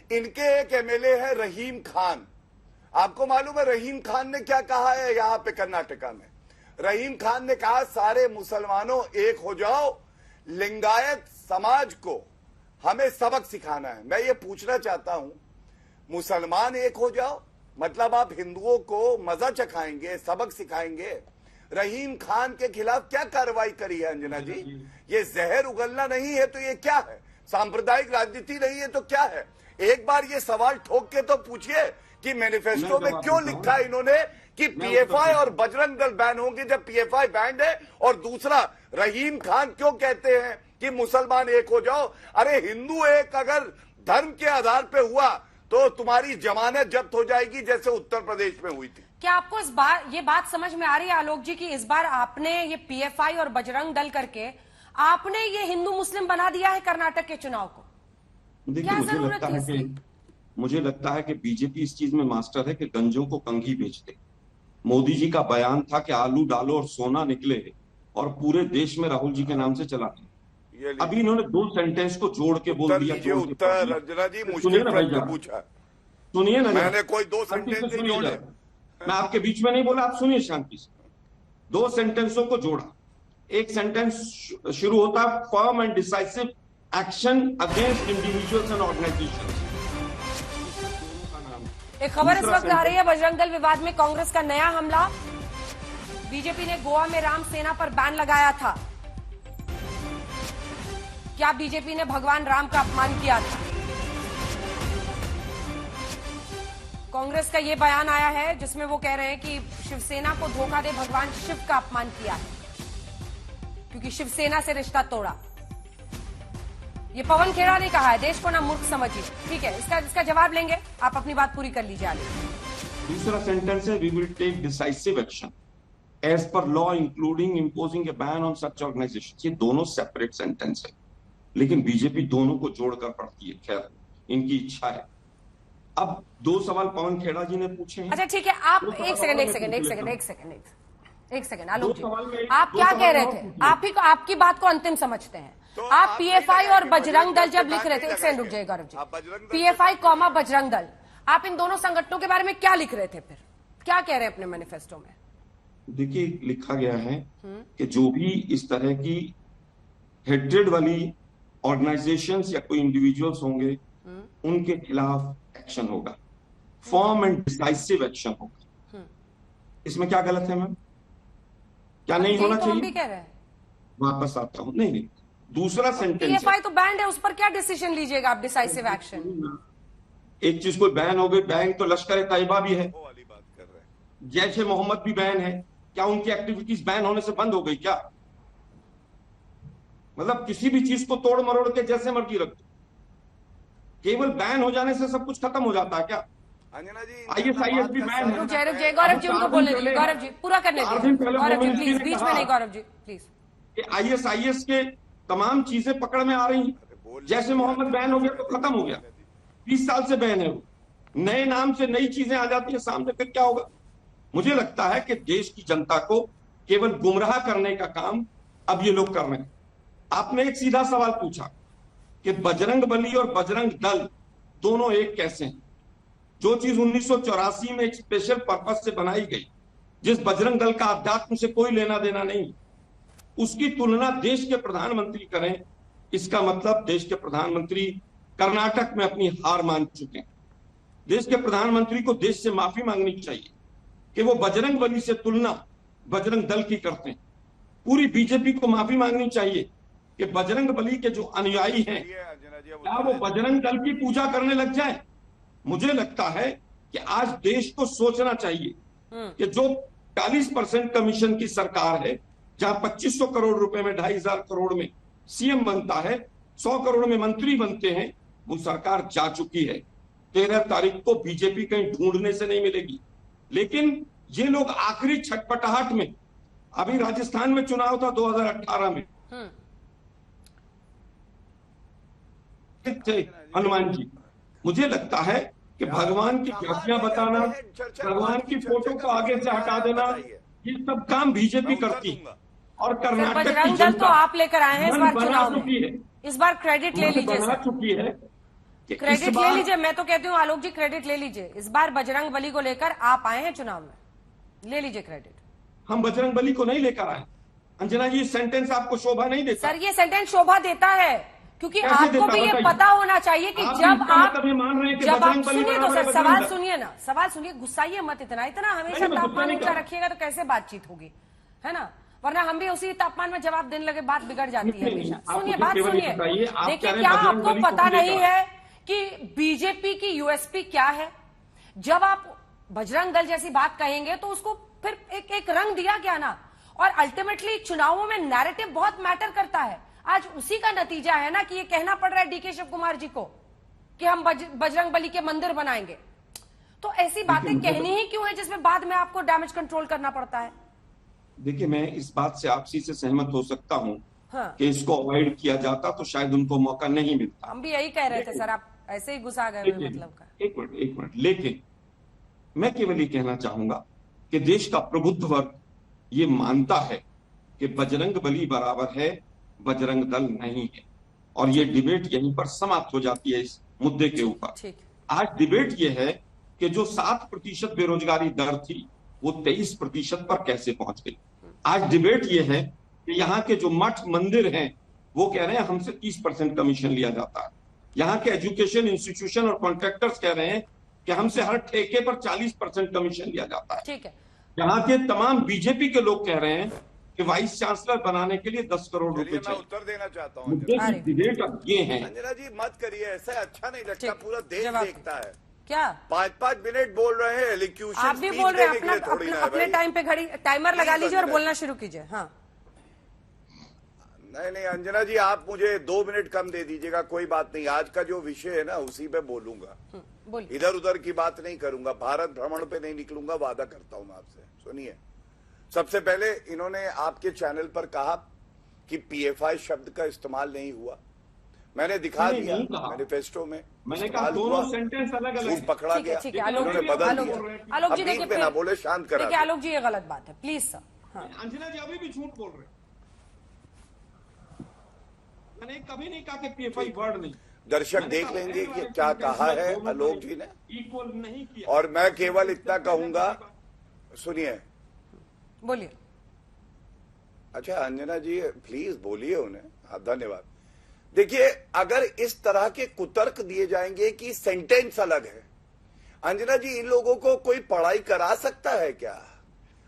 इनके एक MLA है रहीम खान। आपको मालूम है रहीम खान ने क्या कहा है यहाँ पे कर्नाटका में? रहीम खान ने कहा सारे मुसलमानों एक हो जाओ, लिंगायत समाज को हमें सबक सिखाना है। मैं ये पूछना चाहता हूं, मुसलमान एक हो जाओ मतलब आप हिंदुओं को मजा चखाएंगे, सबक सिखाएंगे? रहीम खान के खिलाफ क्या कार्रवाई करी है अंजना जी? ये जहर उगलना नहीं है तो ये क्या है? सांप्रदायिक राजनीति नहीं है तो क्या है? एक बार ये सवाल ठोक के तो पूछिए कि मैनिफेस्टो में क्यों लिखा है इन्होंने कि PFI और बजरंग दल बैन होंगे जब PFI बैंड है। और दूसरा, रहीम खान क्यों कहते हैं कि मुसलमान एक हो जाओ? अरे हिंदू एक अगर धर्म के आधार पे हुआ तो तुम्हारी जमानत जब्त हो जाएगी, जैसे उत्तर प्रदेश में हुई थी। क्या आपको इस बार ये बात समझ में आ रही है आलोक जी कि इस बार आपने ये PFI और बजरंग दल करके आपने ये हिंदू मुस्लिम बना दिया है कर्नाटक के चुनाव को? देखिए, मुझे लगता है कि बीजेपी इस चीज में मास्टर है कि गंजों को कंघी बेच दे। मोदी जी का बयान था कि आलू डालो और सोना निकले, और पूरे देश में राहुल जी के नाम से चला। अभी इन्होंने 2 सेंटेंस को जोड़ के बोल दिया। उत्तर रंजना जी मुश्किल प्रश्न पूछा, सुनिए ना, मैंने कोई 2 सेंटेंस नहीं जोड़े। मैं आपके बीच में नहीं बोला, आप सुनिए शांति से। 2 सेंटेंसों को जोड़ा, एक सेंटेंस शुरू होता है, firm and decisive action against individuals and organisations. एक खबर इस वक्त आ रही है, बजरंग दल विवाद में कांग्रेस का नया हमला। बीजेपी ने गोवा में राम सेना पर बैन लगाया था। क्या बीजेपी ने भगवान राम का अपमान किया था? कांग्रेस का यह बयान आया है जिसमें वो कह रहे हैं कि शिवसेना को धोखा दे भगवान शिव का अपमान किया है क्योंकि शिवसेना से रिश्ता तोड़ा। ये पवन खेड़ा ने कहा है, देश को ना मूर्ख समझिए। ठीक है, इसका जवाब लेंगे, आप अपनी बात पूरी कर लीजिए आगे। दूसरा सेंटेंस है, we will take decisive action as per law including imposing a ban on such organisation. ये दोनों सेपरेट सेंटेंस है, लेकिन बीजेपी दोनों को जोड़कर पढ़ती है। खैर, इनकी इच्छा है। अब दो सवाल पवन खेड़ा जी ने पूछे हैं। अच्छा ठीक है, आप एक सेकंड आलोक जी, आप क्या कह रहे थे? आप ही आपकी बात को अंतिम समझते हैं। आप पीएफआई और बजरंग दल जब लिख रहे थे, एक सेकंड रुक जाइए गौरव जी, पीएफआई कॉमा बजरंग दल, आप इन दोनों संगठनों के बारे में क्या लिख रहे थे? फिर क्या कह रहे हैं अपने मैनिफेस्टो में? देखिए, लिखा गया है कि जो भी इस तरह की हेट्रेड वाली ऑर्गेनाइजेशंस या कोई इंडिविजुअल्स होंगे, उनके खिलाफ एक्शन होगा, फॉर्म एंड डिसाइसिव एक्शन होगा। इसमें क्या गलत है मैम? क्या नहीं होना चाहिए? भी कह रहे हैं। वापस आता हूं। नहीं, दूसरा सेंटेंस, पीएफआई तो बैंड है, उस पर क्या डिसीजन लीजिएगा आप? डिसाइसिव एक्शन, एक चीज कोई बैन हो गई, बैन तो लश्कर तैयबा भी है, जैश ए मोहम्मद भी बैन है। क्या उनकी एक्टिविटीज बैन होने से बंद हो गई क्या? मतलब किसी भी चीज को तोड़ मरोड़ के जैसे मर्जी रख दो, केवल बैन हो जाने से सब कुछ खत्म हो जाता है क्या? अंजना जी, ISIS भी बैन है। गौरव जी उनको बोलने दीजिए, गौरव जी पूरा करने दीजिए, गौरव जी प्लीज, बीच में नहीं गौरव जी प्लीज। ISIS के तमाम चीजें पकड़ में आ रही हैं। जैसे मोहम्मद बैन हो गया तो खत्म हो गया, 20 साल से बैन है वो। नए नाम से नई चीजें आ जाती है सामने, फिर क्या होगा? मुझे लगता है कि देश की जनता को केवल गुमराह करने का काम अब ये लोग कर रहे हैं। आपने एक सीधा सवाल पूछा कि बजरंग बली और बजरंग दल दोनों एक कैसे हैं? जो चीज 1984 में एक स्पेशल पर्पस से बनाई गई, जिस बजरंग दल का अध्यात्म से कोई लेना देना नहीं, उसकी तुलना देश के प्रधानमंत्री करें, इसका मतलब देश के प्रधानमंत्री कर्नाटक में अपनी हार मान चुके हैं। देश के प्रधानमंत्री को देश से माफी मांगनी चाहिए कि वो बजरंग बली से तुलना बजरंग दल की करते हैं। पूरी बीजेपी को माफी मांगनी चाहिए कि बजरंग बली के जो अनुयायी हैं, क्या वो बजरंग दल की पूजा करने लग जाए? मुझे लगता है कि आज देश को सोचना चाहिए कि जो 40% कमीशन की सरकार है, जहां 2500 करोड़ रुपए में 2500 करोड़ में सीएम बनता है, 100 करोड़ में मंत्री बनते हैं, वो सरकार जा चुकी है। 13 तारीख को बीजेपी कहीं ढूंढने से नहीं मिलेगी। लेकिन ये लोग आखिरी छटपटाहट में, अभी राजस्थान में चुनाव था 2018 में, थे हनुमान जी। मुझे लगता है कि भगवान की व्याख्या बताना, भगवान की फोटो को आगे से हटा देना, ये सब काम बीजेपी करती है। और कर्नाटक की बजरंग दल तो आप लेकर आए हैं इस बार चुनाव में, चुकी है, इस बार क्रेडिट ले लीजिए सर, चुकी है, क्रेडिट ले लीजिए। मैं तो कहती हूँ आलोक जी क्रेडिट ले लीजिए, इस बार बजरंग बली को लेकर आप आए हैं चुनाव में, ले लीजिए क्रेडिट। हम बजरंग बली को नहीं लेकर आए। अंजना जी, सेंटेंस आपको शोभा नहीं देता? सर ये सेंटेंस शोभा देता है, क्योंकि आपको भी ये पता होना चाहिए कि जब आप सुनिए तो सर, सवाल सुनिए ना, सवाल सुनिए, गुस्साइए मत इतना हमेशा तापमान ऊंचा रखिएगा तो कैसे बातचीत होगी, है ना? वरना हम भी उसी तापमान में जवाब देने लगे, बात बिगड़ जाती है हमेशा। सुनिए, बात सुनिए। देखिए, क्या आपको पता नहीं है कि बीजेपी की यूएसपी क्या है? जब आप बजरंग दल जैसी बात कहेंगे तो उसको फिर एक रंग दिया गया ना, और अल्टीमेटली चुनावों में नैरेटिव बहुत मैटर करता है। आज उसी का नतीजा है ना कि ये कहना पड़ रहा है डीके शिव कुमार जी को कि हम बजरंग बली के मंदिर बनाएंगे। तो ऐसी बातें कहनी ही क्यों है जिसमें बाद में आपको डैमेज कंट्रोल करना पड़ता है? देखिए, मैं इस बात से आपसी से सहमत हो सकता हूं कि इसको अवॉइड किया जाता तो शायद उनको मौका नहीं मिलता। हम भी यही कह रहे थे सर, आप ऐसे ही घुसा गए मतलब का। एक मिनट, लेकिन मैं केवल ये कहना चाहूंगा कि देश का प्रबुद्ध वर्ग ये मानता है कि बजरंग बली बराबर है बजरंग दल नहीं है, और ये डिबेट यहीं पर समाप्त हो जाती है इस मुद्दे के ऊपर। आज डिबेट ये है कि जो 7% बेरोजगारी दर थी वो 23% पर कैसे पहुंच गई। आज डिबेट ये है कि यहाँ के जो मठ मंदिर हैं वो कह रहे हैं हमसे 30% कमीशन लिया जाता है। यहाँ के एजुकेशन इंस्टीट्यूशन और कॉन्ट्रैक्टर्स कह रहे हैं कि हमसे हर ठेके पर 40% कमीशन लिया जाता है। ठीक है। यहाँ के तमाम बीजेपी के लोग कह रहे हैं कि वाइस चांसलर बनाने के लिए 10 करोड़ रुपए चाहिए। उत्तर देना चाहता हूँ। मुद्दे की डिबेट अब ये है। अंजना जी मत करिए ऐसा, अच्छा नहीं लगता, पूरा देश देखता है। क्या 5-5 मिनट बोल रहे हैं एलिक्यूशन, आप भी बोल रहे हैं? अपने टाइम पे घड़ी टाइमर लगा लीजिए और बोलना शुरू कीजिए। हाँ नहीं अंजना जी आप मुझे 2 मिनट कम दे दीजिएगा, कोई बात नहीं। आज का जो विषय है ना उसी पे बोलूंगा, इधर उधर की बात नहीं करूंगा, भारत भ्रमण पे नहीं निकलूंगा, वादा करता हूं मैं आपसे। सुनिए, सबसे पहले इन्होंने आपके चैनल पर कहा कि पीएफआई शब्द का इस्तेमाल नहीं हुआ। मैंने दिखा दिया मैनिफेस्टो में, मैंने कहा दोनों सेंटेंस अलग अलग पकड़ा गया, उन्होंने बदल दिया। आलोक जी देखिए, ना बोले शांत करा। देखिए आलोक जी ये गलत बात है, प्लीज सर। अंजना जी अभी भी झूठ बोल रहे, मैंने कभी नहीं कहा कि पीएफआई वर्ड नहीं। दर्शक देख लेंगे कि क्या कहा है आलोक जी ने, इक्वल नहीं किया। और मैं केवल इतना कहूंगा, सुनिए बोलिए। अच्छा अंजना जी प्लीज बोलिए उन्हें। हाँ धन्यवाद। देखिए अगर इस तरह के कुतर्क दिए जाएंगे कि सेंटेंस अलग है, अंजना जी इन लोगों को कोई पढ़ाई करा सकता है क्या?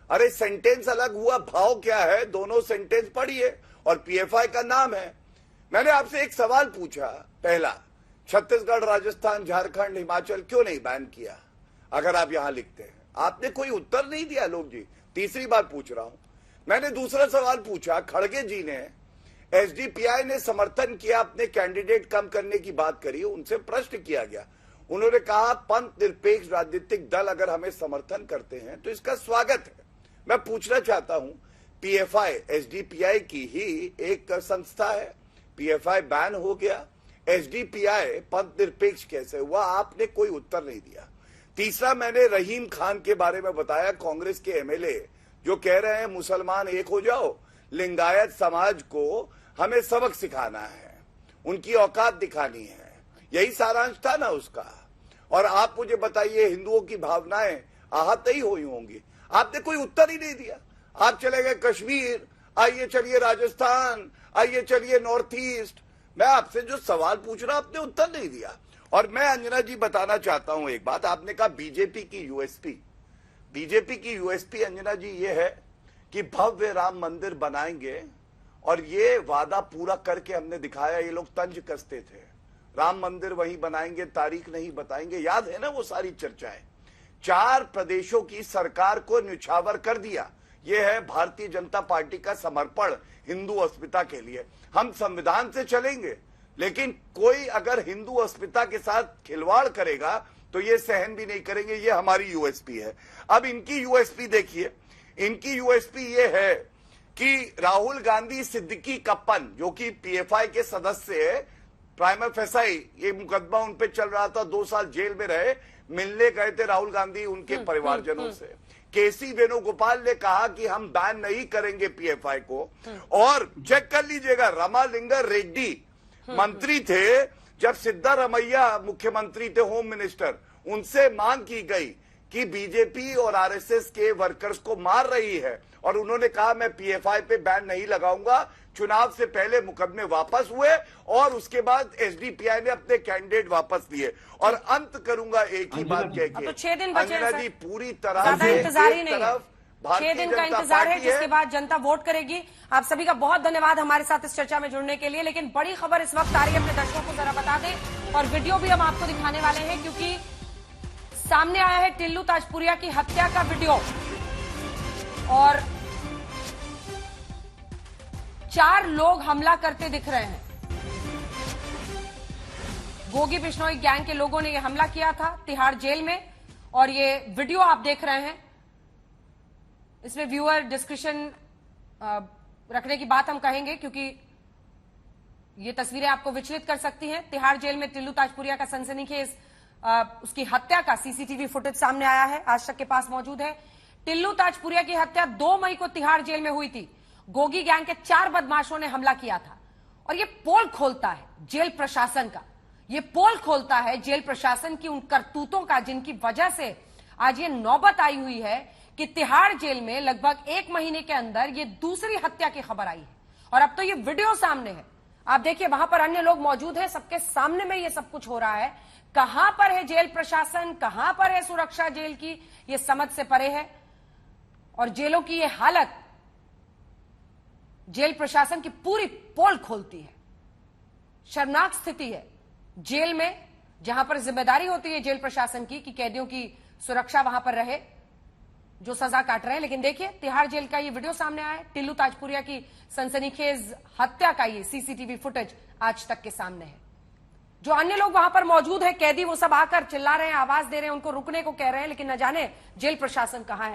अरे सेंटेंस अलग हुआ, भाव क्या है? दोनों सेंटेंस पढ़िए और पीएफआई का नाम है। मैंने आपसे एक सवाल पूछा, पहला छत्तीसगढ़, राजस्थान, झारखंड, हिमाचल क्यों नहीं बैन किया अगर आप यहां लिखते हैं? आपने कोई उत्तर नहीं दिया लोग जी। तीसरी बार पूछ रहा हूं। मैंने दूसरा सवाल पूछा, खड़गे जी ने, एसडीपीआई ने समर्थन किया, अपने कैंडिडेट कम करने की बात करी, उनसे प्रश्न किया गया, उन्होंने कहा पंथ निरपेक्ष राजनीतिक दल अगर हमें समर्थन करते हैं तो इसका स्वागत है। मैं पूछना चाहता हूं, पीएफआई एसडीपीआई की ही एक संस्था है, पीएफआई बैन हो गया, एसडीपीआई पंथ निरपेक्ष कैसे हुआ? आपने कोई उत्तर नहीं दिया। तीसरा, मैंने रहीम खान के बारे में बताया, कांग्रेस के एमएलए जो कह रहे हैं मुसलमान एक हो जाओ, लिंगायत समाज को हमें सबक सिखाना है, उनकी औकात दिखानी है, यही सारांश था ना उसका। और आप मुझे बताइए, हिंदुओं की भावनाएं आहत ही हुई होंगी, आपने कोई उत्तर ही नहीं दिया। आप चले गए कश्मीर, आइए चलिए राजस्थान, आइए चलिए नॉर्थ ईस्ट। मैं आपसे जो सवाल पूछ रहा आपने उत्तर नहीं दिया। और मैं अंजना जी बताना चाहता हूं एक बात, आपने कहा बीजेपी की यूएसपी, बीजेपी की यूएसपी अंजना जी ये है कि भव्य राम मंदिर बनाएंगे, और ये वादा पूरा करके हमने दिखाया। ये लोग तंज कसते थे, राम मंदिर वहीं बनाएंगे, तारीख नहीं बताएंगे, याद है ना वो सारी चर्चाएं। 4 प्रदेशों की सरकार को न्यौछावर कर दिया। ये है भारतीय जनता पार्टी का समर्पण हिंदू अस्मिता के लिए। हम संविधान से चलेंगे, लेकिन कोई अगर हिंदू अस्मिता के साथ खिलवाड़ करेगा तो ये सहन भी नहीं करेंगे। ये हमारी यूएसपी है। अब इनकी यूएसपी देखिए, इनकी यूएसपी ये है कि राहुल गांधी सिद्दीकी कप्पन जो कि पीएफआई के सदस्य है, प्राइमा फेसाई ये मुकदमा उन पे चल रहा था, 2 साल जेल में रहे, मिलने गए थे राहुल गांधी उनके परिवारजनों से। केसी वेणुगोपाल ने कहा कि हम बैन नहीं करेंगे पीएफआई को। और चेक कर लीजिएगा, रामालिंगा रेड्डी मंत्री थे जब सिद्धारमैया मुख्यमंत्री थे, होम मिनिस्टर, उनसे मांग की गई कि बीजेपी और आरएसएस के वर्कर्स को मार रही है, और उन्होंने कहा मैं पीएफआई पे बैन नहीं लगाऊंगा। चुनाव से पहले मुकदमे वापस हुए और उसके बाद एसडीपीआई ने अपने कैंडिडेट वापस लिए। और अंत करूंगा एक ही बात कह के, तो 6 दिन बचे अंजना जी पूरी तरह से इंतजार ही नहीं है, 6 दिन का इंतजार है, जिसके बाद जनता वोट करेगी। आप सभी का बहुत धन्यवाद हमारे साथ इस चर्चा में जुड़ने के लिए। लेकिन बड़ी खबर इस वक्त आ रही है, अपने दर्शकों को जरा बता दें, और वीडियो भी हम आपको दिखाने वाले हैं, क्योंकि सामने आया है टिल्लू ताजपुरिया की हत्या का वीडियो, और 4 लोग हमला करते दिख रहे हैं। गोगी बिश्नोई गैंग के लोगों ने यह हमला किया था तिहाड़ जेल में, और ये वीडियो आप देख रहे हैं। इसमें व्यूअर डिस्क्रिप्शन रखने की बात हम कहेंगे, क्योंकि ये तस्वीरें आपको विचलित कर सकती हैं। तिहाड़ जेल में टिल्लू ताजपुरिया का सनसनीखेज उसकी हत्या का सीसीटीवी फुटेज सामने आया है, आज तक के पास मौजूद है। टिल्लू ताजपुरिया की हत्या 2 मई को तिहाड़ जेल में हुई थी। गोगी गैंग के 4 बदमाशों ने हमला किया था, और ये पोल खोलता है जेल प्रशासन का, ये पोल खोलता है जेल प्रशासन की उन करतूतों का, जिनकी वजह से आज ये नौबत आई हुई है कि तिहाड़ जेल में लगभग 1 महीने के अंदर ये दूसरी हत्या की खबर आई है और अब तो ये वीडियो सामने है। आप देखिए वहां पर अन्य लोग मौजूद हैं, सबके सामने में ये सब कुछ हो रहा है। कहां पर है जेल प्रशासन, कहां पर है सुरक्षा जेल की, ये समझ से परे है। और जेलों की ये हालत जेल प्रशासन की पूरी पोल खोलती है। शर्मनाक स्थिति है जेल में, जहां पर जिम्मेदारी होती है जेल प्रशासन की कि कैदियों की सुरक्षा वहां पर रहे जो सजा काट रहे हैं। लेकिन देखिए तिहाड़ जेल का ये वीडियो सामने आया है, टिल्लू ताजपुरिया की सनसनीखेज हत्या का ये सीसीटीवी फुटेज आज तक के सामने है। जो अन्य लोग वहां पर मौजूद है कैदी, वो सब आकर चिल्ला रहे हैं, आवाज दे रहे हैं, उनको रुकने को कह रहे हैं, लेकिन न जाने जेल प्रशासन कहां है।